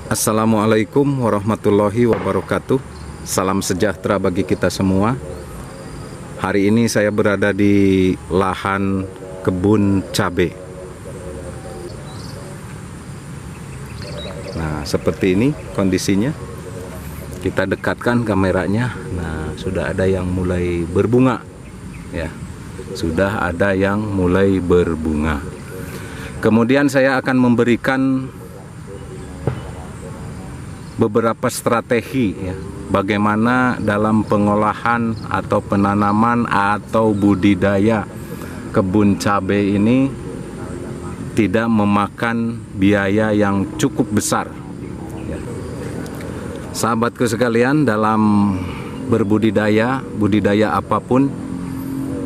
Assalamualaikum warahmatullahi wabarakatuh. Salam sejahtera bagi kita semua. Hari ini saya berada di lahan kebun cabai. Nah, seperti ini kondisinya. Kita dekatkan kameranya. Nah, sudah ada yang mulai berbunga. Ya, sudah ada yang mulai berbunga. Kemudian saya akan memberikan beberapa strategi ya, bagaimana dalam pengolahan atau penanaman atau budidaya kebun cabai ini tidak memakan biaya yang cukup besar ya. Sahabatku sekalian, dalam budidaya apapun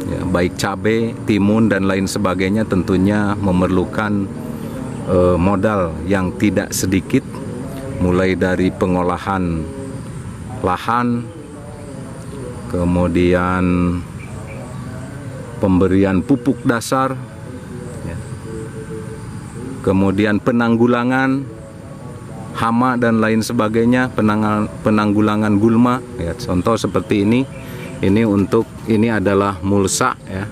ya, baik cabai, timun dan lain sebagainya, tentunya memerlukan modal yang tidak sedikit, mulai dari pengolahan lahan, kemudian pemberian pupuk dasar, ya, kemudian penanggulangan hama dan lain sebagainya, penanggulangan gulma. Ya, contoh seperti ini adalah mulsa ya,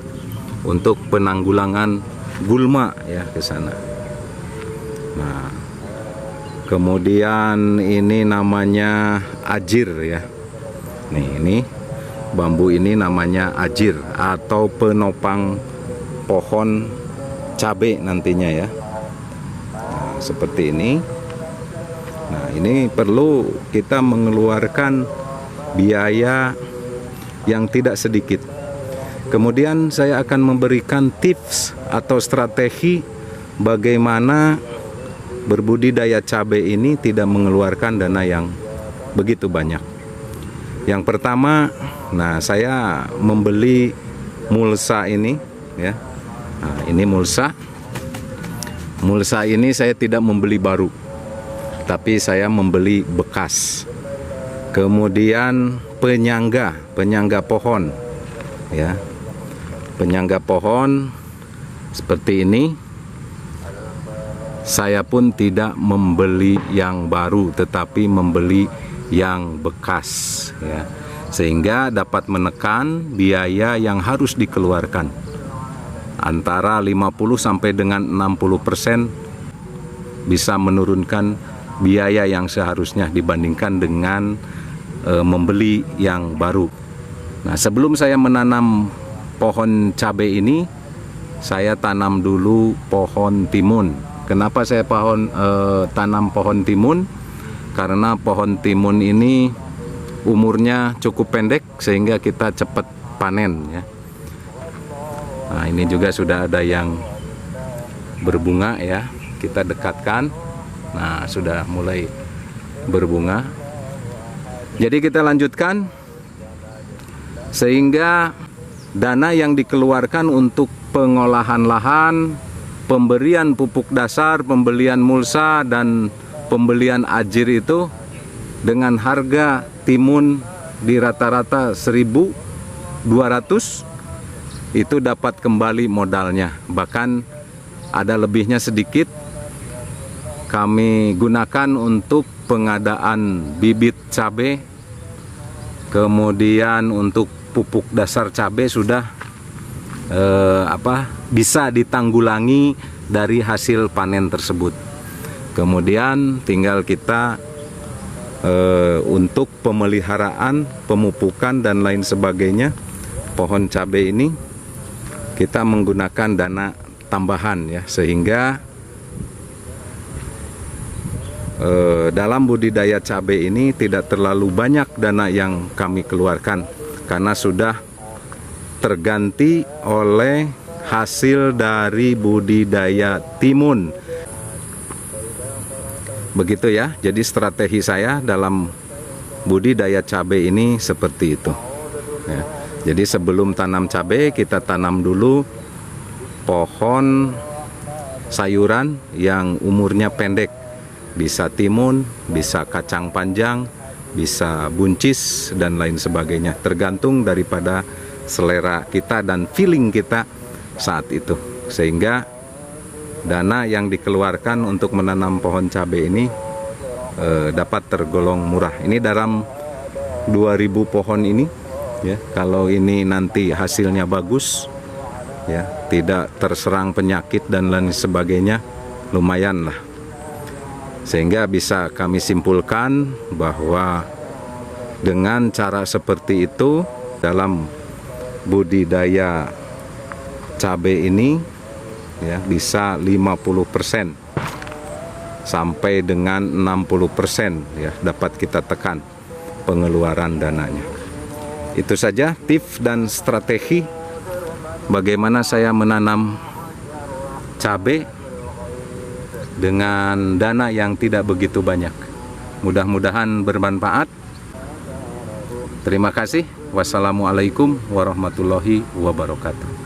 untuk penanggulangan gulma ya ke sana. Nah, kemudian ini namanya ajir ya. Nih, ini bambu ini namanya ajir atau penopang pohon cabai nantinya ya. Nah, seperti ini. Nah, ini perlu kita mengeluarkan biaya yang tidak sedikit. Kemudian saya akan memberikan tips atau strategi bagaimana berbudidaya cabai ini tidak mengeluarkan dana yang begitu banyak. Yang pertama, nah saya membeli mulsa ini ya. Nah, ini mulsa. Mulsa ini saya tidak membeli baru, tapi saya membeli bekas. Kemudian penyangga pohon ya. Penyangga pohon seperti ini. Saya pun tidak membeli yang baru, tetapi membeli yang bekas ya, sehingga dapat menekan biaya yang harus dikeluarkan antara 50 sampai dengan 60%, bisa menurunkan biaya yang seharusnya dibandingkan dengan membeli yang baru. Nah, sebelum saya menanam pohon cabai ini, saya tanam dulu pohon timun. Kenapa saya tanam pohon timun? Karena pohon timun ini umurnya cukup pendek sehingga kita cepat panen ya. Nah, ini juga sudah ada yang berbunga ya. Kita dekatkan. Nah, sudah mulai berbunga. Jadi kita lanjutkan, sehingga dana yang dikeluarkan untuk pengolahan lahan, pemberian pupuk dasar, pembelian mulsa, dan pembelian ajir itu dengan harga timun di rata-rata 1.200, itu dapat kembali modalnya. Bahkan ada lebihnya sedikit kami gunakan untuk pengadaan bibit cabai, kemudian untuk pupuk dasar cabai sudah bisa ditanggulangi dari hasil panen tersebut. Kemudian tinggal kita untuk pemeliharaan, pemupukan dan lain sebagainya pohon cabai ini kita menggunakan dana tambahan ya, sehingga dalam budidaya cabai ini tidak terlalu banyak dana yang kami keluarkan karena sudah terganti oleh hasil dari budidaya timun. Begitu ya. Jadi strategi saya dalam budidaya cabai ini seperti itu ya. Jadi sebelum tanam cabai, kita tanam dulu pohon sayuran yang umurnya pendek. Bisa timun, bisa kacang panjang, bisa buncis dan lain sebagainya, tergantung daripada selera kita dan feeling kita saat itu. Sehingga dana yang dikeluarkan untuk menanam pohon cabai ini dapat tergolong murah. Ini dalam 2000 pohon ini ya, kalau ini nanti hasilnya bagus ya, tidak terserang penyakit dan lain sebagainya, lumayan lah. Sehingga bisa kami simpulkan bahwa dengan cara seperti itu dalam budidaya cabai ini ya, bisa 50% sampai dengan 60% ya, dapat kita tekan pengeluaran dananya. Itu saja tips dan strategi bagaimana saya menanam cabai dengan dana yang tidak begitu banyak. Mudah-mudahan bermanfaat. Terima kasih. Wassalamualaikum warahmatullahi wabarakatuh.